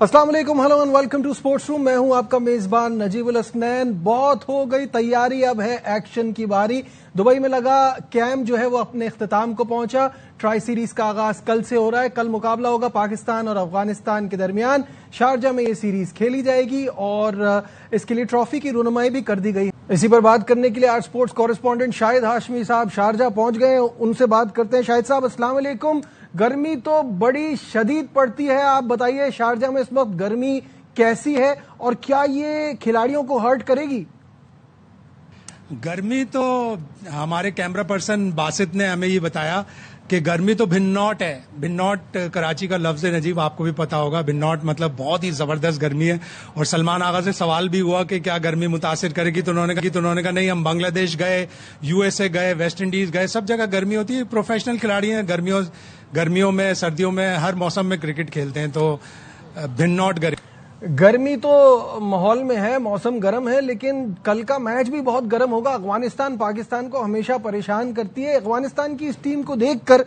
अस्सलाम वालेकुम, hello and welcome to sports room. मैं हूं आपका मेजबान नजीबुल हसनैन। बहुत हो गई तैयारी, अब है एक्शन की बारी। दुबई में लगा कैंप जो है वो अपने इख्तिताम को पहुंचा। ट्राई सीरीज का आगाज कल से हो रहा है। कल मुकाबला होगा पाकिस्तान और अफगानिस्तान के दरमियान। शारजा में ये सीरीज खेली जाएगी और इसके लिए ट्रॉफी की रुनुमाई भी कर दी गई। इसी पर बात करने के लिए आज स्पोर्ट्स कॉरेस्पॉन्डेंट शाहिद हाशमी साहब शारजा पहुंच गए। उनसे बात करते हैं। शाहिद साहब, अस्सलाम वालेकुम। गर्मी तो बड़ी शदीद पड़ती है, आप बताइए शारजा में इस वक्त गर्मी कैसी है और क्या ये खिलाड़ियों को हर्ट करेगी? गर्मी तो हमारे कैमरा पर्सन बासित ने हमें ये बताया कि गर्मी तो भिन्नौट है। भिन्नौट कराची का लफ्ज है नजीब, आपको भी पता होगा। भिन्नौट मतलब बहुत ही जबरदस्त गर्मी है। और सलमान आगा से सवाल भी हुआ कि क्या गर्मी मुतासिर करेगी, तो उन्होंने कहा नहीं, हम बांग्लादेश गए, यूएसए गए, वेस्ट इंडीज गए, सब जगह गर्मी होती है। प्रोफेशनल खिलाड़ी हैं, गर्मियों में, सर्दियों में, हर मौसम में क्रिकेट खेलते हैं। तो भिन्नौट गर्मी तो माहौल में है, मौसम गर्म है, लेकिन कल का मैच भी बहुत गर्म होगा। अफगानिस्तान पाकिस्तान को हमेशा परेशान करती है। अफगानिस्तान की इस टीम को देखकर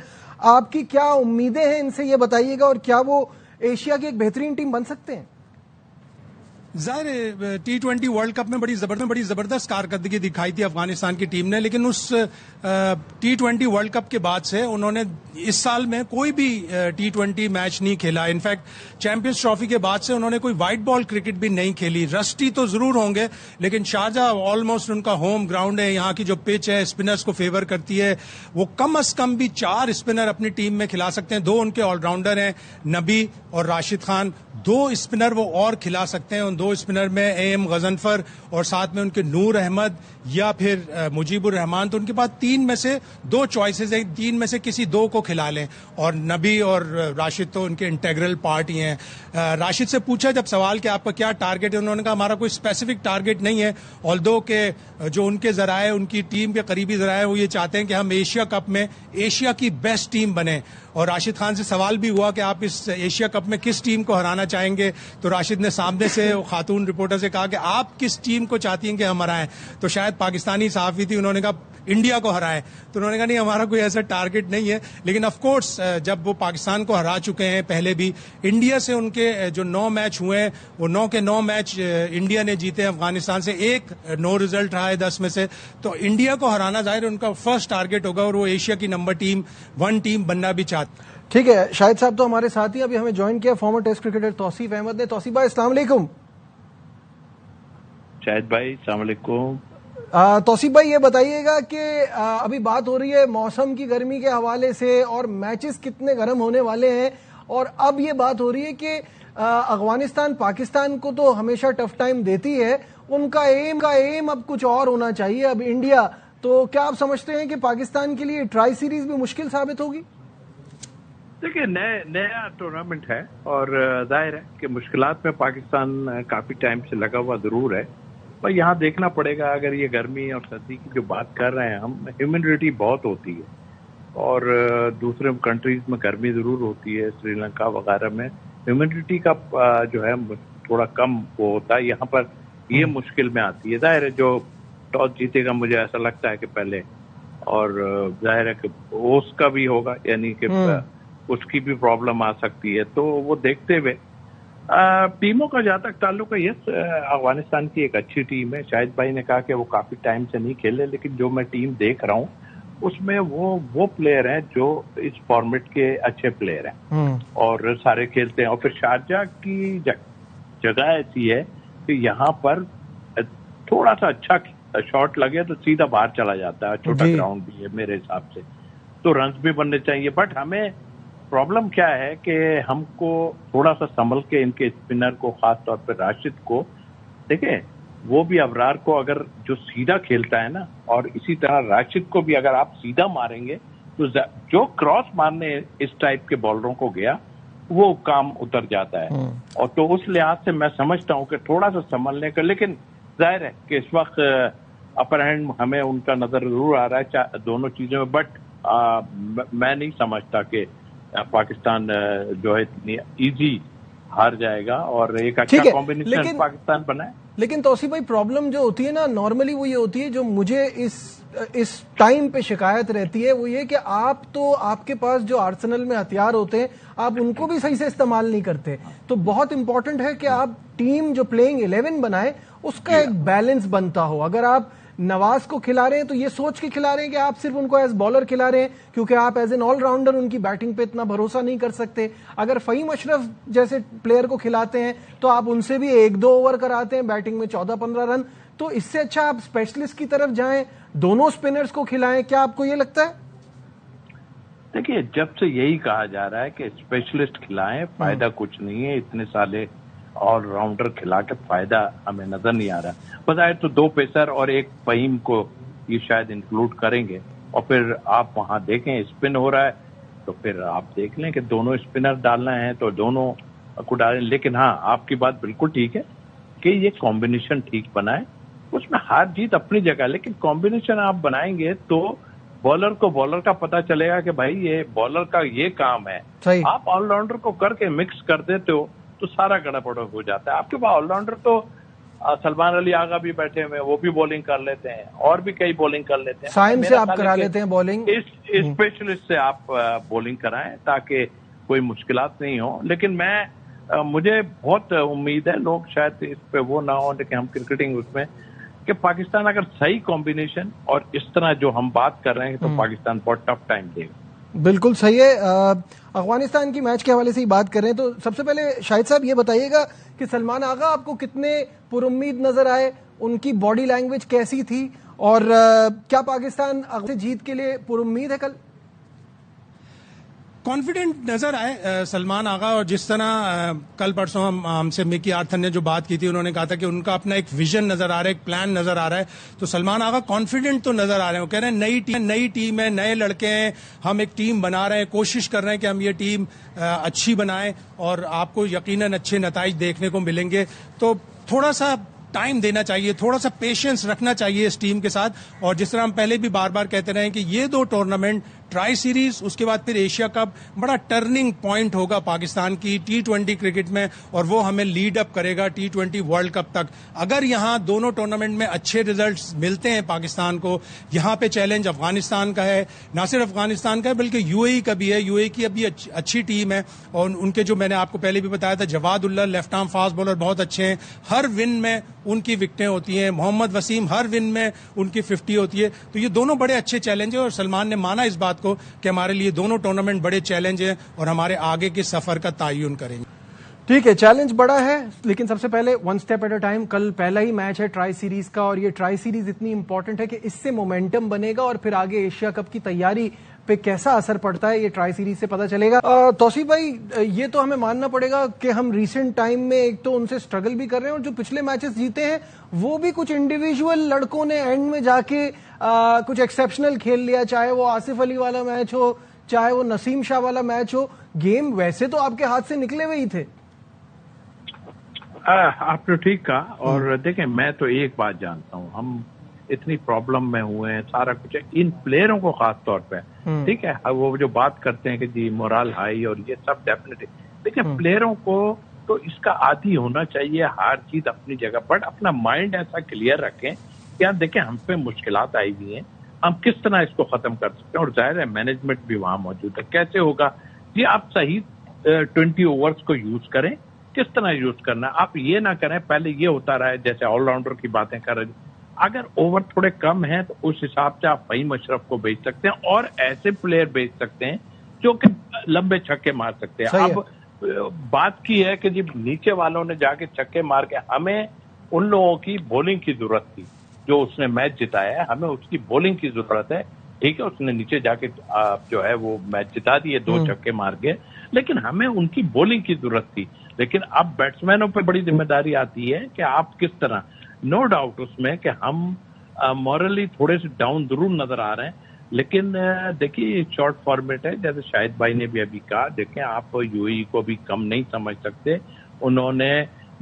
आपकी क्या उम्मीदें हैं, इनसे ये बताइएगा। और क्या वो एशिया की एक बेहतरीन टीम बन सकते हैं? ज़ाहिर T20 वर्ल्ड कप में बड़ी जबरदस्त कारकर्दगी दिखाई थी अफगानिस्तान की टीम ने, लेकिन उस T20 वर्ल्ड कप के बाद से उन्होंने इस साल में कोई भी T20 मैच नहीं खेला। इनफैक्ट चैंपियंस ट्रॉफी के बाद से उन्होंने कोई व्हाइट बॉल क्रिकेट भी नहीं खेली। रस्टी तो जरूर होंगे, लेकिन शारजा ऑलमोस्ट उनका होम ग्राउंड है। यहाँ की जो पिच है स्पिनर्स को फेवर करती है। वो कम अज कम भी 4 स्पिनर अपनी टीम में खिला सकते हैं। 2 उनके ऑलराउंडर हैं, नबी और राशिद खान। 2 स्पिनर वो और खिला सकते हैं। उन 2 स्पिनर में AM गजनफर और साथ में उनके नूर अहमद या फिर मुजीबुर रहमान। तो उनके पास 3 में से 2 चॉइसेस हैं, 3 में से किसी 2 को खिला लें। और नबी और राशिद तो उनके इंटेग्रल पार्ट ही हैं। राशिद से पूछा जब सवाल कि आपका क्या टारगेट है, उन्होंने कहा हमारा कोई स्पेसिफिक टारगेट नहीं है। ऑल्दो के जो उनके जराए, उनकी टीम के करीबी जराए, वो ये चाहते हैं कि हम एशिया कप में एशिया की बेस्ट टीम बने। और राशिद खान से सवाल भी हुआ कि आप इस एशिया कप में किस टीम को हराना चाहेंगे, तो राशिद ने सामने से खातून रिपोर्टर से कहा कि आप किस टीम को चाहती हैं कि हम हराएं। तो शायद पाकिस्तानी सहाफी थी, उन्होंने कहा इंडिया को हराएं। तो उन्होंने कहा नहीं, हमारा कोई ऐसा टारगेट नहीं है। लेकिन ऑफ कोर्स जब वो पाकिस्तान को हरा चुके हैं पहले भी, इंडिया से उनके जो 9 मैच हुए हैं वो 9 के 9 मैच इंडिया ने जीते हैं अफगानिस्तान से। 1 नो रिजल्ट रहा है 10 में से। तो इंडिया को हराना जाहिर उनका फर्स्ट टारगेट होगा और वो एशिया की नंबर 1 टीम बनना भी चाहते। ठीक है, शाहिद साहब तो हमारे साथ ही अभी हमें ज्वाइन किया former test cricketer Tauseef Ahmed ने। तौसीफ भाई अस्सलाम वालेकुम। शाहिद भाई अस्सलाम वालेकुम। तौसीफ भाई ये बताइएगा कि अभी बात हो रही है मौसम की गर्मी के हवाले से और मैचेस कितने गर्म होने वाले हैं, और अब ये बात हो रही है कि अफगानिस्तान पाकिस्तान को तो हमेशा टफ टाइम देती है, उनका एम अब कुछ और होना चाहिए। अब इंडिया, तो क्या आप समझते हैं कि पाकिस्तान के लिए ट्राई सीरीज भी मुश्किल साबित होगी? देखिए, नया टूर्नामेंट है और जाहिर है कि मुश्किलात में पाकिस्तान काफी टाइम से लगा हुआ जरूर है। पर यहाँ देखना पड़ेगा, अगर ये गर्मी और सर्दी की जो बात कर रहे हैं हम, ह्यूमिडिटी बहुत होती है और दूसरे कंट्रीज में गर्मी जरूर होती है। श्रीलंका वगैरह में ह्यूमिडिटी का जो है थोड़ा कम वो होता है। यहाँ पर ये मुश्किल में आती है। जाहिर है जो टॉस जीतेगा, मुझे ऐसा लगता है कि पहले, और जाहिर है कि उसका भी होगा, यानी कि उसकी भी प्रॉब्लम आ सकती है। तो वो देखते हुए टीमों का जहां तक ताल्लुक है, यस अफगानिस्तान की एक अच्छी टीम है। शाहिद भाई ने कहा कि वो काफी टाइम से नहीं खेले, लेकिन जो मैं टीम देख रहा हूँ उसमें वो प्लेयर हैं जो इस फॉर्मेट के अच्छे प्लेयर हैं और सारे खेलते हैं। और फिर शारजा की जगह ऐसी है कि यहाँ पर थोड़ा सा अच्छा शॉट लगे तो सीधा बाहर चला जाता है। छोटा ग्राउंड भी है मेरे हिसाब से, तो रन्स भी बनने चाहिए। बट हमें प्रॉब्लम क्या है कि हमको थोड़ा सा संभल के इनके स्पिनर को, खास तौर पर राशिद को देखें। वो भी अबरार को अगर जो सीधा खेलता है ना, और इसी तरह राशिद को भी अगर आप सीधा मारेंगे तो जो क्रॉस मारने इस टाइप के बॉलरों को गया वो काम उतर जाता है। और तो उस लिहाज से मैं समझता हूं कि थोड़ा सा संभलने का, लेकिन जाहिर है कि इस वक्त अपर हैंड हमें उनका नजर जरूर आ रहा है दोनों चीजों में। बट मैं नहीं समझता कि पाकिस्तान जो है इतनी इजी हार जाएगा और एक अच्छा कॉम्बिनेशन पाकिस्तान बनाए। लेकिन तौसीफ भाई, प्रॉब्लम जो होती है ना नॉर्मली वो ये होती है, जो मुझे इस टाइम पे शिकायत रहती है, वो ये कि आपके पास जो आर्सेनल में हथियार होते हैं आप उनको भी सही से इस्तेमाल नहीं करते। तो बहुत इंपॉर्टेंट है कि आप टीम जो प्लेइंग 11 बनाए उसका एक बैलेंस बनता हो। अगर आप नवाज को खिला रहे हैं तो ये सोच के खिला रहे हैं कि आप सिर्फ उनको एज बॉलर खिला रहे हैं, क्योंकि आप एज एन ऑलराउंडर उनकी बैटिंग पे इतना भरोसा नहीं कर सकते। अगर फहीम अशरफ जैसे प्लेयर को खिलाते हैं तो आप उनसे भी 1-2 ओवर कराते हैं, बैटिंग में 14-15 रन। तो इससे अच्छा आप स्पेशलिस्ट की तरफ जाएं, दोनों स्पिनर्स को खिलाएं। क्या आपको ये लगता है? देखिए, जब से यही कहा जा रहा है कि स्पेशलिस्ट खिलाएं, फायदा कुछ नहीं है, इतने साले ऑलराउंडर खिला के फायदा हमें नजर नहीं आ रहा। बताए तो 2 पेसर और 1 फहीम को ये शायद इंक्लूड करेंगे और फिर आप वहां देखें स्पिन हो रहा है तो फिर आप देख लें कि दोनों स्पिनर डालना है तो दोनों को डालें। लेकिन हाँ, आपकी बात बिल्कुल ठीक है कि ये कॉम्बिनेशन ठीक बनाए, उसमें हार जीत अपनी जगह, लेकिन कॉम्बिनेशन आप बनाएंगे तो बॉलर को बॉलर का पता चलेगा कि भाई ये बॉलर का ये काम है। आप ऑलराउंडर को करके मिक्स कर देते हो तो सारा गड़बड़ हो जाता है। आपके पास ऑलराउंडर तो सलमान अली आगा भी बैठे हुए हैं, वो भी बॉलिंग कर लेते हैं और भी कई बॉलिंग कर लेते हैं। साइम से आप करा लेते हैं बॉलिंग, इस स्पेशलिस्ट से आप बॉलिंग कराएं ताकि कोई मुश्किलात नहीं हो। लेकिन मुझे बहुत उम्मीद है, लोग शायद इस पे वो ना हो, लेकिन हम क्रिकेटिंग उसमें कि पाकिस्तान अगर सही कॉम्बिनेशन और इस तरह जो हम बात कर रहे हैं तो पाकिस्तान बहुत टफ टाइम देगा। बिल्कुल सही है। अफगानिस्तान की मैच के हवाले से ही बात कर रहे हैं तो सबसे पहले शाहिद साहब ये बताइएगा कि सलमान आगा आपको कितने पुरुम्मीद नजर आए, उनकी बॉडी लैंग्वेज कैसी थी और क्या पाकिस्तान अगले जीत के लिए पुरुम्मीद है? कल कॉन्फिडेंट नजर आए सलमान आगा, और जिस तरह कल परसों हमसे मिकी आर्थर ने जो बात की थी, उन्होंने कहा था कि उनका अपना एक विजन नजर आ रहा है, एक प्लान नजर आ रहा है। तो सलमान आगा कॉन्फिडेंट तो नजर आ रहे हैं, वो कह रहे हैं नई टीम है, नए लड़के हैं, हम एक टीम बना रहे हैं, कोशिश कर रहे हैं कि हम ये टीम अच्छी बनाएं और आपको यकीनन अच्छे नताइज देखने को मिलेंगे। तो थोड़ा सा टाइम देना चाहिए, थोड़ा सा पेशेंस रखना चाहिए इस टीम के साथ। और जिस तरह हम पहले भी बार बार कहते रहे कि ये 2 टूर्नामेंट, ट्राई सीरीज उसके बाद फिर एशिया कप, बड़ा टर्निंग पॉइंट होगा पाकिस्तान की T20 क्रिकेट में और वो हमें लीड अप करेगा T20 वर्ल्ड कप तक। अगर यहां दोनों टूर्नामेंट में अच्छे रिजल्ट्स मिलते हैं पाकिस्तान को, यहां पे चैलेंज अफगानिस्तान का है, ना सिर्फ अफगानिस्तान का है बल्कि यूएई का भी है। यूएई की अभी अच्छी टीम है और उनके जो मैंने आपको पहले भी बताया था, Jawad Ullah left arm fast bowler बहुत अच्छे हैं, हर विन में उनकी विकेटें होती हैं। मोहम्मद वसीम हर विन में उनकी 50 होती है। तो ये दोनों बड़े अच्छे चैलेंज है और सलमान ने माना इस बात को कि हमारे लिए दोनों टूर्नामेंट बड़े चैलेंज हैं और हमारे आगे के सफर का तयन करेंगे। ठीक है, चैलेंज बड़ा है लेकिन सबसे पहले 1 स्टेप एट अ टाइम। कल पहला ही मैच है ट्राई सीरीज का और ये ट्राई सीरीज इतनी इंपॉर्टेंट है कि इससे मोमेंटम बनेगा और फिर आगे एशिया कप की तैयारी पे कैसा असर पड़ता है ये ट्राई सीरीज से पता चलेगा। तौसीफ भाई, ये तो हमें मानना पड़ेगा कि हम रिसेंट टाइम में एक तो उनसे स्ट्रगल भी कर रहे हैं और जो पिछले मैचेस जीते हैं वो भी कुछ इंडिविजुअल लड़कों ने एंड में जाके कुछ एक्सेप्शनल खेल लिया, चाहे वो आसिफ अली वाला मैच हो, चाहे वो नसीम शाह वाला मैच हो। गेम वैसे तो आपके हाथ से निकले हुए ही थे। आपने ठीक कहा। और देखें, मैं तो एक बात जानता हूं, हम इतनी प्रॉब्लम में हुए हैं, सारा कुछ है, इन प्लेयरों को खास तौर पे, ठीक है, वो जो बात करते हैं कि जी मोरल हाई और ये सब डेफिनेटली, देखिए प्लेयरों को तो इसका आदी होना चाहिए, हार जीत अपनी जगह, बट अपना माइंड ऐसा क्लियर रखें कि यार देखें हम पे मुश्किलात आई हुई हैं, हम किस तरह इसको खत्म कर सकते हैं। और जाहिर है मैनेजमेंट भी वहां मौजूद है, कैसे होगा जी, आप सही 20 ओवर्स को यूज करें, किस तरह यूज करना। आप ये ना करें पहले ये होता रहा है जैसे ऑलराउंडर की बातें कर रहे, अगर ओवर थोड़े कम है तो उस हिसाब से आप फहीम अशरफ को बेच सकते हैं और ऐसे प्लेयर बेच सकते हैं जो कि लंबे छक्के मार सकते हैं। अब बात की है कि जी नीचे वालों ने जाके छक्के मार के, हमें उन लोगों की बॉलिंग की जरूरत थी जो उसने मैच जिताया है, हमें उसकी बॉलिंग की जरूरत है। ठीक है, उसने नीचे जाके जो है वो मैच जिता दिए 2 छक्के मार के, लेकिन हमें उनकी बॉलिंग की जरूरत थी। लेकिन अब बैट्समैनों पर बड़ी जिम्मेदारी आती है कि आप किस तरह, नो डाउट उसमें कि हम मॉरली थोड़े से डाउन जरूर नजर आ रहे हैं, लेकिन देखिए शॉर्ट फॉर्मेट है, जैसे शाहिद भाई ने भी अभी कहा, देखें आप यूएई को भी कम नहीं समझ सकते, उन्होंने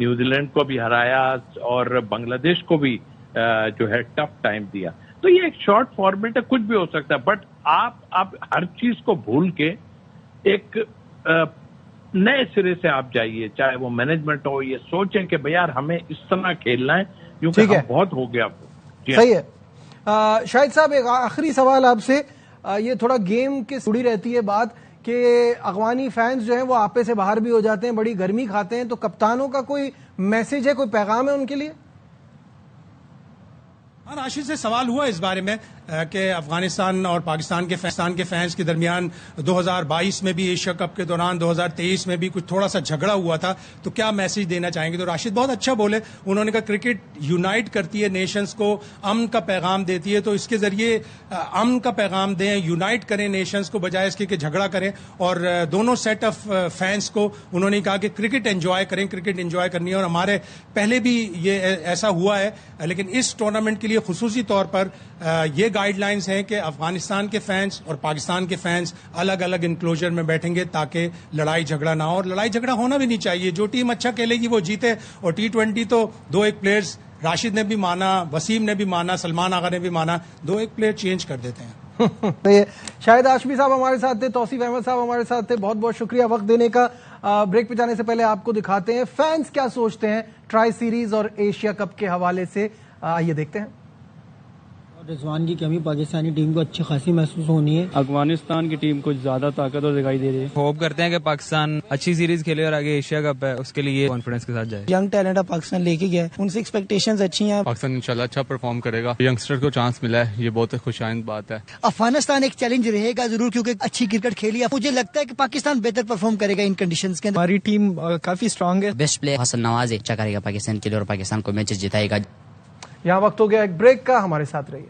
न्यूजीलैंड को भी हराया और बांग्लादेश को भी जो है टफ टाइम दिया। तो ये एक शॉर्ट फॉर्मेट है, कुछ भी हो सकता है, बट आप हर चीज को भूल के एक नए सिरे से आप जाइए, चाहे वो मैनेजमेंट हो, ये सोचें कि भाई यार हमें इस तरह खेलना है, क्योंकि हम बहुत हो गया। सही है। शाहिद साहब, एक आखिरी सवाल आपसे, ये थोड़ा गेम के जुड़ी रहती है बात कि अफगानी फैंस जो हैं वो आपे से बाहर भी हो जाते हैं, बड़ी गर्मी खाते हैं, तो कप्तानों का कोई मैसेज है, कोई पैगाम है उनके लिए? हाँ, राशिद से सवाल हुआ इस बारे में कि अफगानिस्तान और पाकिस्तान के फैंस के दरमियान 2022 में भी एशिया कप के दौरान 2023 में भी कुछ थोड़ा सा झगड़ा हुआ था, तो क्या मैसेज देना चाहेंगे? तो राशिद बहुत अच्छा बोले, उन्होंने कहा क्रिकेट यूनाइट करती है नेशंस को, अमन का पैगाम देती है, तो इसके जरिए अमन का पैगाम दें, यूनाइट करें नेशंस को, बजाय इसके कि झगड़ा करें। और दोनों सेट ऑफ फैंस को उन्होंने कहा कि क्रिकेट एंजॉय करें, क्रिकेट एंजॉय करनी है। और हमारे पहले भी ये ऐसा हुआ है, लेकिन इस टूर्नामेंट के लिए खुसूसी तौर पर ये गाइडलाइंस हैं कि अफगानिस्तान के फैंस और पाकिस्तान के फैंस अलग अलग इनक्लोजर में बैठेंगे ताकि लड़ाई झगड़ा ना हो, और लड़ाई झगड़ा होना भी नहीं चाहिए। जो टीम अच्छा खेलेगी वो जीते। और T20 तो 2-1 प्लेयर्स, राशिद ने भी माना, वसीम ने भी माना, सलमान आगा ने भी माना, 2-1 प्लेयर चेंज कर देते हैं। तो ये शाहिद हाशमी साहब हमारे साथ थे, तौसीफ अहमद साहब हमारे साथ थे, बहुत बहुत शुक्रिया वक्त देने का। ब्रेक पे जाने से पहले आपको दिखाते हैं फैंस क्या सोचते हैं ट्राई सीरीज और एशिया कप के हवाले से, आइए देखते हैं। रिजवान की कमी पाकिस्तानी टीम को अच्छी खासी महसूस होनी है। अफगानिस्तान की टीम कुछ ज्यादा ताकतवर दिखाई दे रही है। होप करते हैं कि पाकिस्तान अच्छी सीरीज खेले और आगे एशिया कप है उसके लिए कॉन्फिडेंस के साथ जाए। यंग टैलेंट पाकिस्तान लेके गया है, उनसे एक्सपेक्टेशंस अच्छी हैं। पाकिस्तान इंशाल्लाह अच्छा परफॉर्म करेगा, यंगस्टर को चांस मिला है, ये बहुत खुशाइंद बात है। अफगानिस्तान एक चैलेंज रहेगा जरूर, क्योंकि अच्छी क्रिकेट खेली है। मुझे लगता है कि पाकिस्तान बेहतर परफॉर्म करेगा इन कंडीशंस के अंदर। हमारी टीम काफी स्ट्रांग है। बेस्ट प्लेयर हसन नवाज अच्छा करेगा पाकिस्तान के लिए और पाकिस्तान को मैचेस जिताएगा। यहाँ वक्त हो गया एक ब्रेक का, हमारे साथ रहिए।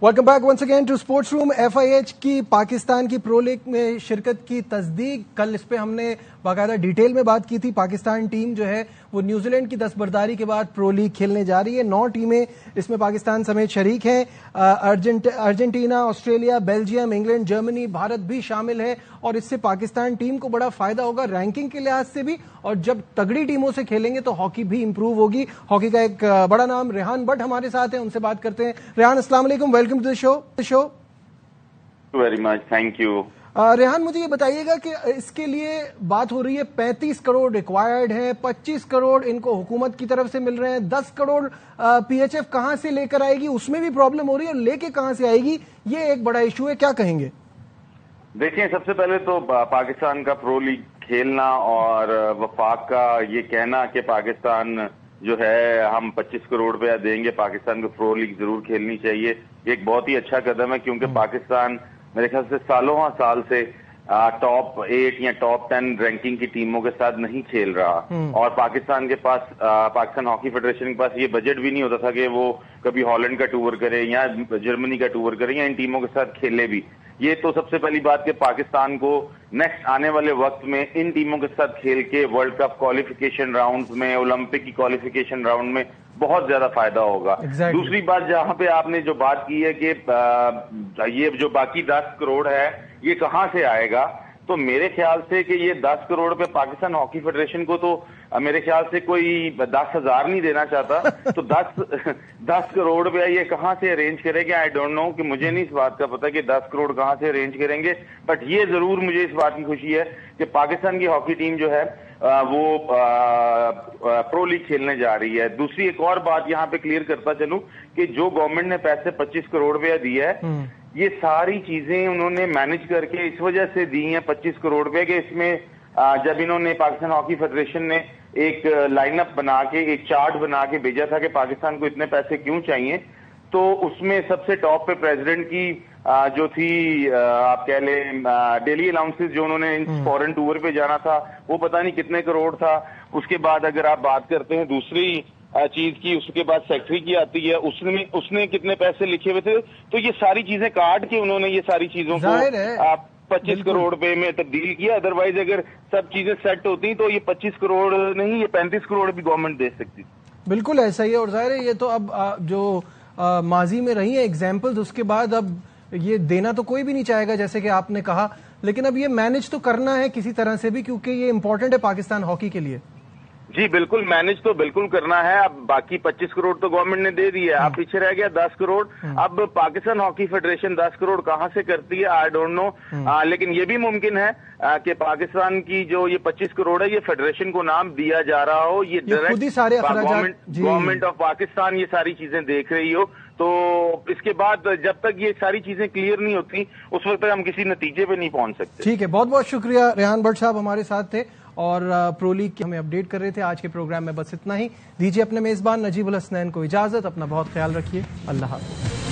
Welcome back once again to sports room. FIH की पाकिस्तान की प्रो लीग में शिरकत की तस्दीक, कल इस पे हमने बाकायदा डिटेल में बात की थी। पाकिस्तान टीम जो है वो न्यूजीलैंड की दस्तबरदारी के बाद प्रो लीग खेलने जा रही है। 9 टीमें इसमें पाकिस्तान समेत शरीक हैं। Argentina, Australia, Belgium, England, Germany, Bharat भी शामिल है, और इससे पाकिस्तान टीम को बड़ा फायदा होगा रैंकिंग के लिहाज से भी, और जब तगड़ी टीमों से खेलेंगे तो हॉकी भी इंप्रूव होगी। हॉकी का एक बड़ा नाम रेहान भट्ट हमारे साथ है, उनसे बात करते हैं। रेहान, अस्सलाम वालेकुम, welcome to the show. Very much, thank you. Rehan, मुझे ये बताइएगा कि इसके लिए बात हो रही है 35 करोड़ रिक्वायर्ड है, 25 करोड़ इनको हुकूमत की तरफ से मिल रहे हैं, 10 करोड़ PHF कहां से लेकर आएगी, उसमें भी प्रॉब्लम हो रही है, और लेके कहां से आएगी, ये एक बड़ा इशू है, क्या कहेंगे? देखिए, सबसे पहले तो पाकिस्तान का प्रो लीग खेलना और वफाक का ये कहना कि पाकिस्तान जो है हम 25 करोड़ रुपया देंगे, पाकिस्तान को प्रो लीग जरूर खेलनी चाहिए, एक बहुत ही अच्छा कदम है। क्योंकि पाकिस्तान मेरे ख्याल से साल से टॉप 8 या टॉप 10 रैंकिंग की टीमों के साथ नहीं खेल रहा। और पाकिस्तान के पास, पाकिस्तान हॉकी फेडरेशन के पास ये बजट भी नहीं होता था कि वो कभी हॉलैंड का टूर करे या जर्मनी का टूर करे या इन टीमों के साथ खेले भी। ये तो सबसे पहली बात कि पाकिस्तान को नेक्स्ट आने वाले वक्त में इन टीमों के साथ खेल के वर्ल्ड कप क्वालिफिकेशन राउंड्स में, ओलंपिक की क्वालिफिकेशन राउंड में बहुत ज्यादा फायदा होगा। दूसरी बात, जहां पे आपने जो बात की है कि ये जो बाकी 10 करोड़ है ये कहां से आएगा, तो मेरे ख्याल से कि ये 10 करोड़ रुपए पाकिस्तान हॉकी फेडरेशन को तो मेरे ख्याल से कोई 10,000 नहीं देना चाहता, तो 10 करोड़ रुपया ये कहां से अरेंज करेंगे, आई डोंट नो, कि मुझे नहीं इस बात का पता कि 10 करोड़ कहां से अरेंज करेंगे। बट ये जरूर मुझे इस बात की खुशी है कि पाकिस्तान की हॉकी टीम जो है वो प्रो लीग खेलने जा रही है। दूसरी एक और बात यहाँ पे क्लियर करता चलूं कि जो गवर्नमेंट ने पैसे 25 करोड़ रुपया दिया है, ये सारी चीजें उन्होंने मैनेज करके इस वजह से दी हैं 25 करोड़ रुपए के। इसमें जब इन्होंने पाकिस्तान हॉकी फेडरेशन ने एक लाइनअप बना के, एक चार्ट बना के भेजा था कि पाकिस्तान को इतने पैसे क्यों चाहिए, तो उसमें सबसे टॉप पे प्रेसिडेंट की जो थी, आप कह लें डेली अलाउंसेस जो उन्होंने फॉरेन टूर पे जाना था, वो पता नहीं कितने करोड़ था। उसके बाद अगर आप बात करते हैं दूसरी चीज की, उसके बाद सेक्रेटरी की आती है, उसने कितने पैसे लिखे हुए थे, तो ये सारी चीजें काट के उन्होंने ये सारी चीजों को 25 करोड़ रुपए में तब्दील किया। अदरवाइज अगर सब चीजें सेट होती तो ये 25 करोड़ नहीं, ये 35 करोड़ भी गवर्नमेंट दे सकती। बिल्कुल ऐसा ही है, और जाहिर है ये तो अब जो माजी में रही है एग्जाम्पल्स, उसके बाद अब ये देना तो कोई भी नहीं चाहेगा जैसे कि आपने कहा, लेकिन अब ये मैनेज तो करना है किसी तरह से भी, क्योंकि ये इंपॉर्टेंट है पाकिस्तान हॉकी के लिए। जी बिल्कुल, मैनेज तो बिल्कुल करना है। अब बाकी 25 करोड़ तो गवर्नमेंट ने दे दी है, अब पीछे रह गया 10 करोड़। अब पाकिस्तान हॉकी फेडरेशन 10 करोड़ कहां से करती है, आई डोंट नो। लेकिन ये भी मुमकिन है कि पाकिस्तान की जो ये 25 करोड़ है, ये फेडरेशन को नाम दिया जा रहा हो, ये डायरेक्ट गवर्नमेंट ऑफ पाकिस्तान ये सारी चीजें देख रही हो। तो इसके बाद जब तक ये सारी चीजें क्लियर नहीं होती, उस वक्त तक हम किसी नतीजे पे नहीं पहुंच सकते। ठीक है, बहुत बहुत शुक्रिया। रेहान भट्ट साहब हमारे साथ थे और प्रो लीग की हमें अपडेट कर रहे थे। आज के प्रोग्राम में बस इतना ही। दीजिए अपने मेजबान नजीबुल हसनैन को इजाजत। अपना बहुत ख्याल रखिए। अल्लाह हाफ़िज़।